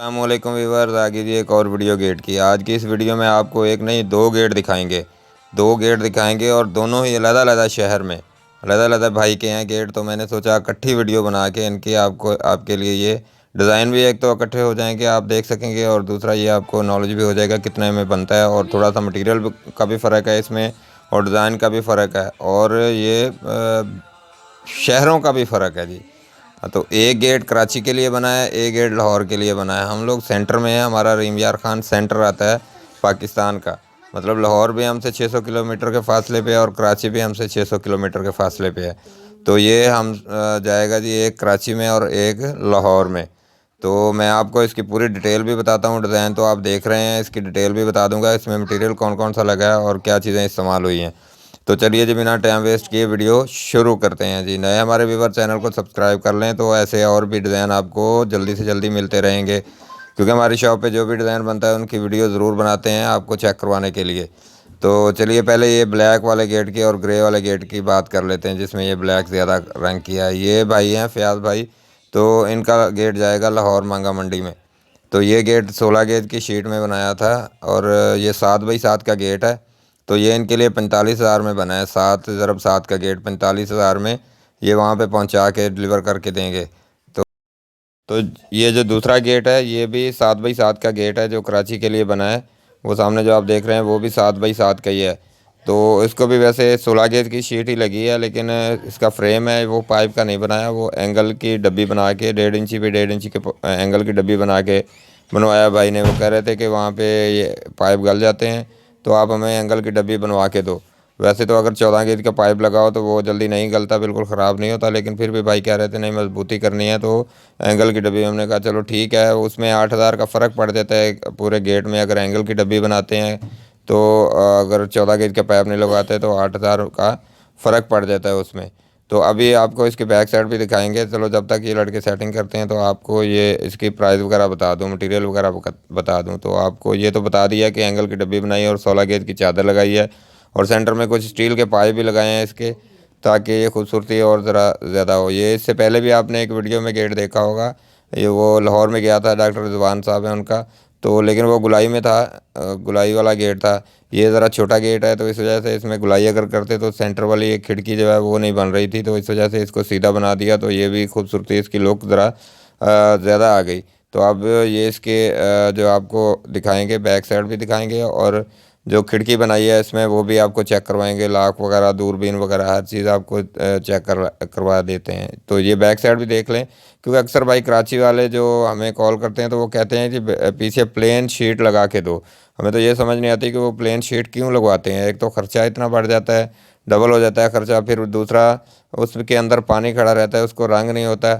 अस्सलामुअलैकुम व्यूअर्स, आगे जी एक और वीडियो गेट की। आज की इस वीडियो में आपको एक नहीं दो गेट दिखाएंगे। दो गेट दिखाएंगे और दोनों ही अलग-अलग शहर में अलग-अलग भाई के हैं गेट। तो मैंने सोचा इकट्ठी वीडियो बना के इनकी आपके लिए ये डिज़ाइन भी एक तो इकट्ठे हो जाएंगे, आप देख सकेंगे, और दूसरा ये आपको नॉलेज भी हो जाएगा कितने में बनता है। और थोड़ा सा मटेरियल का भी फ़र्क है इसमें और डिज़ाइन का भी फ़र्क है, और ये शहरों का भी फ़र्क है जी। तो एक गेट कराची के लिए बना है, एक गेट लाहौर के लिए बना है। हम लोग सेंटर में हैं, हमारा रीम यार खान सेंटर आता है पाकिस्तान का। मतलब लाहौर भी हमसे 600 किलोमीटर के फासले पे है और कराची भी हमसे 600 किलोमीटर के फासले पे है। तो ये हम जाएगा जी, एक कराची में और एक लाहौर में। तो मैं आपको इसकी पूरी डिटेल भी बताता हूँ। डिज़ाइन तो आप देख रहे हैं, इसकी डिटेल भी बता दूंगा, इसमें मटेरियल कौन कौन सा लगा है और क्या चीज़ें इस्तेमाल हुई हैं। तो चलिए जी, बिना टाइम वेस्ट किए वीडियो शुरू करते हैं जी। नए हमारे व्यूवर चैनल को सब्सक्राइब कर लें, तो ऐसे और भी डिज़ाइन आपको जल्दी से जल्दी मिलते रहेंगे, क्योंकि हमारी शॉप पे जो भी डिज़ाइन बनता है उनकी वीडियो ज़रूर बनाते हैं आपको चेक करवाने के लिए। तो चलिए पहले ये ब्लैक वाले गेट की और ग्रे वाले गेट की बात कर लेते हैं, जिसमें ये ब्लैक ज़्यादा रंग किया है। ये भाई हैं फयाज भाई, तो इनका गेट जाएगा लाहौर मांगा मंडी में। तो ये गेट 16 गेज की शीट में बनाया था और ये 7x7 का गेट है। तो ये इनके लिए 45,000 में बना है। 7 × 7 का गेट 45,000 में ये वहाँ पे पहुँचा के डिलीवर करके देंगे। तो तो ये जो दूसरा गेट है ये भी 7x7 का गेट है, जो कराची के लिए बना है। वो सामने जो आप देख रहे हैं वो भी 7x7 का ही है। तो इसको भी वैसे 16 गेज की शीट ही लगी है, लेकिन इसका फ्रेम है वो पाइप का नहीं बनाया, वो एंगल की डब्बी बना के 1.5 इंची पे 1.5 इंची के एंगल की डब्बी बना के बनवाया भाई ने। वो कह रहे थे कि वहाँ पे ये पाइप गल जाते हैं, तो आप हमें एंगल की डब्बी बनवा के दो। वैसे तो अगर 14 गेज का पाइप लगाओ तो वो जल्दी नहीं गलता, बिल्कुल ख़राब नहीं होता, लेकिन फिर भी भाई कह रहे थे नहीं मजबूती करनी है तो एंगल की डब्बी। हमने कहा चलो ठीक है। उसमें 8,000 का फ़र्क पड़ जाता है पूरे गेट में अगर एंगल की डब्बी बनाते हैं तो। अगर 14 गेज का पाइप नहीं लगाते तो 8,000 का फ़र्क पड़ जाता है उसमें। तो अभी आपको इसकी बैक साइड भी दिखाएंगे। चलो जब तक ये लड़के सेटिंग करते हैं तो आपको ये इसकी प्राइस वगैरह बता दूँ, मटेरियल वगैरह बता दूँ। तो आपको ये तो बता दिया कि एंगल की डब्बी बनाई है और 16 गेज की चादर लगाई है, और सेंटर में कुछ स्टील के पाइप भी लगाए हैं इसके, ताकि ये खूबसूरती और ज़रा ज़्यादा हो। ये इससे पहले भी आपने एक वीडियो में गेट देखा होगा, ये वो लाहौर में गया था, डॉक्टर रिजवान साहब हैं उनका, तो लेकिन वो गुलाई में था, गुलाई वाला गेट था। ये ज़रा छोटा गेट है, तो इस वजह से इसमें गुलाई अगर करते तो सेंटर वाली एक खिड़की जो है वो नहीं बन रही थी, तो इस वजह से इसको सीधा बना दिया। तो ये भी खूबसूरती, इसकी लुक ज़रा ज़्यादा आ गई। तो अब ये इसके जो आपको दिखाएंगे, बैक साइड भी दिखाएंगे, और जो खिड़की बनाई है इसमें वो भी आपको चेक करवाएंगे। लॉक वगैरह, दूरबीन वगैरह हर चीज़ आपको चेक करवा देते हैं। तो ये बैक साइड भी देख लें, क्योंकि अक्सर भाई कराची वाले जो हमें कॉल करते हैं तो वो कहते हैं कि पीछे प्लेन शीट लगा के दो। हमें तो ये समझ नहीं आती कि वो प्लेन शीट क्यों लगवाते हैं। एक तो ख़र्चा इतना बढ़ जाता है, डबल हो जाता है ख़र्चा, फिर दूसरा उसके अंदर पानी खड़ा रहता है, उसको रंग नहीं होता,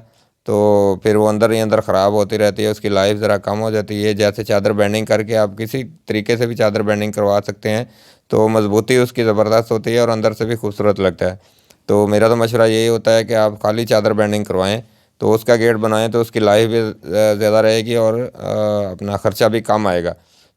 तो फिर वो अंदर ही अंदर ख़राब होती रहती है, उसकी लाइफ ज़रा कम हो जाती है। जैसे चादर बेंडिंग करके आप किसी तरीके से भी चादर बेंडिंग करवा सकते हैं, तो मज़बूती उसकी ज़बरदस्त होती है और अंदर से भी खूबसूरत लगता है। तो मेरा तो मशवरा यही होता है कि आप खाली चादर बेंडिंग करवाएं, तो उसका गेट बनाएं, तो उसकी लाइफ भी ज़्यादा रहेगी और अपना ख़र्चा भी कम आएगा।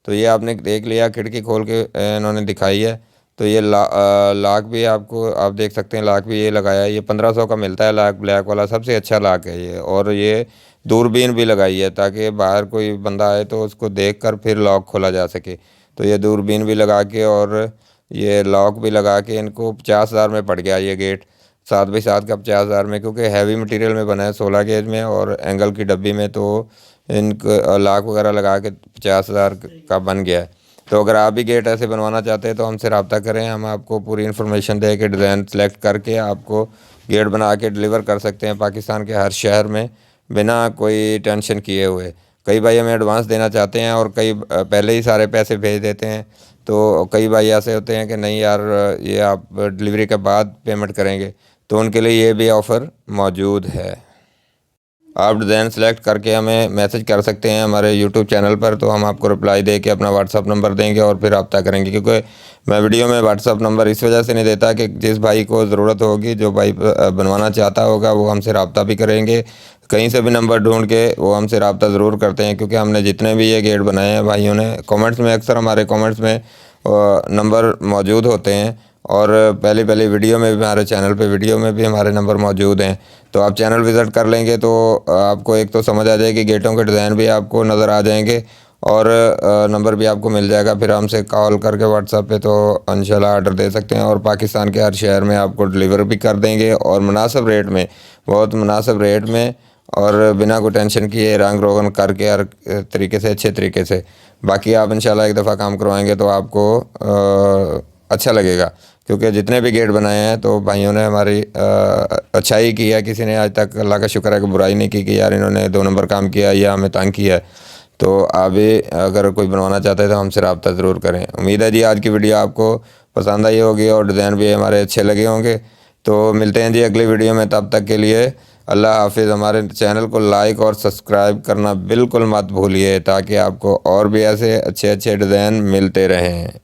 तो ये आपने देख लिया, खिड़की खोल के इन्होंने दिखाई है। तो ये लाक भी आपको आप देख सकते हैं, लाक भी ये लगाया है। ये 1500 का मिलता है लाक, ब्लैक वाला सबसे अच्छा लाक है ये। और ये दूरबीन भी लगाई है ताकि बाहर कोई बंदा आए तो उसको देख कर फिर लॉक खोला जा सके। तो ये दूरबीन भी लगा के और ये लॉक भी लगा के इनको 50,000 में पड़ गया ये गेट। 7x7 का 50,000 में, क्योंकि हैवी मटेरियल में बना है 16 गेज में और एंगल की डब्बी में, तो इनको लॉक वगैरह लगा के 50,000 का बन गया है। तो अगर आप भी गेट ऐसे बनवाना चाहते हैं तो हमसे रब्ता करें, हम आपको पूरी इन्फॉर्मेशन दे के डिज़ाइन सेलेक्ट करके आपको गेट बना के डिलीवर कर सकते हैं पाकिस्तान के हर शहर में, बिना कोई टेंशन किए हुए। कई भाई हमें एडवांस देना चाहते हैं और कई पहले ही सारे पैसे भेज देते हैं। तो कई भाई ऐसे होते हैं कि नहीं यार, ये आप डिलीवरी के बाद पेमेंट करेंगे, तो उनके लिए ये भी ऑफ़र मौजूद है। आप डिज़ाइन सेलेक्ट करके हमें मैसेज कर सकते हैं हमारे यूट्यूब चैनल पर, तो हम आपको रिप्लाई दे के अपना व्हाट्सअप नंबर देंगे और फिर रब्ता करेंगे। क्योंकि मैं वीडियो में व्हाट्सअप नंबर इस वजह से नहीं देता कि जिस भाई को ज़रूरत होगी, जो भाई बनवाना चाहता होगा, वो हमसे रब्ता भी करेंगे। कहीं से भी नंबर ढूंढ के वो हमसे रब्ता ज़रूर करते हैं, क्योंकि हमने जितने भी ये गेट बनाए हैं भाइयों ने, कमेंट्स में अक्सर हमारे कमेंट्स में नंबर मौजूद होते हैं, और पहली पहली वीडियो में भी हमारे चैनल पे वीडियो में भी हमारे नंबर मौजूद हैं। तो आप चैनल विज़िट कर लेंगे तो आपको एक तो समझ आ जाएगी, गेटों के डिज़ाइन भी आपको नज़र आ जाएंगे और नंबर भी आपको मिल जाएगा। फिर हमसे कॉल करके व्हाट्सएप पे तो इंशाल्लाह ऑर्डर दे सकते हैं और पाकिस्तान के हर शहर में आपको डिलीवर भी कर देंगे और मुनासिब रेट में, बहुत मुनासिब रेट में और बिना कोई टेंशन किए रंग रोगन करके हर तरीके से, अच्छे तरीके से। बाकी आप इंशाल्लाह एक दफ़ा काम करवाएंगे तो आपको अच्छा लगेगा, क्योंकि जितने भी गेट बनाए हैं तो भाइयों ने हमारी अच्छाई की है। किसी ने आज तक अल्लाह का शुक्र है कि बुराई नहीं की कि यार इन्होंने 2 नंबर काम किया या हमें तंग किया है। तो आप भी अगर कोई बनवाना चाहते हैं तो हमसे रब्ता ज़रूर करें। उम्मीद है जी आज की वीडियो आपको पसंद आई होगी और डिज़ाइन भी हमारे अच्छे लगे होंगे। तो मिलते हैं जी अगली वीडियो में, तब तक के लिए अल्लाह हाफिज़। हमारे चैनल को लाइक और सब्सक्राइब करना बिल्कुल मत भूलिए ताकि आपको और भी ऐसे अच्छे अच्छे डिज़ाइन मिलते रहें।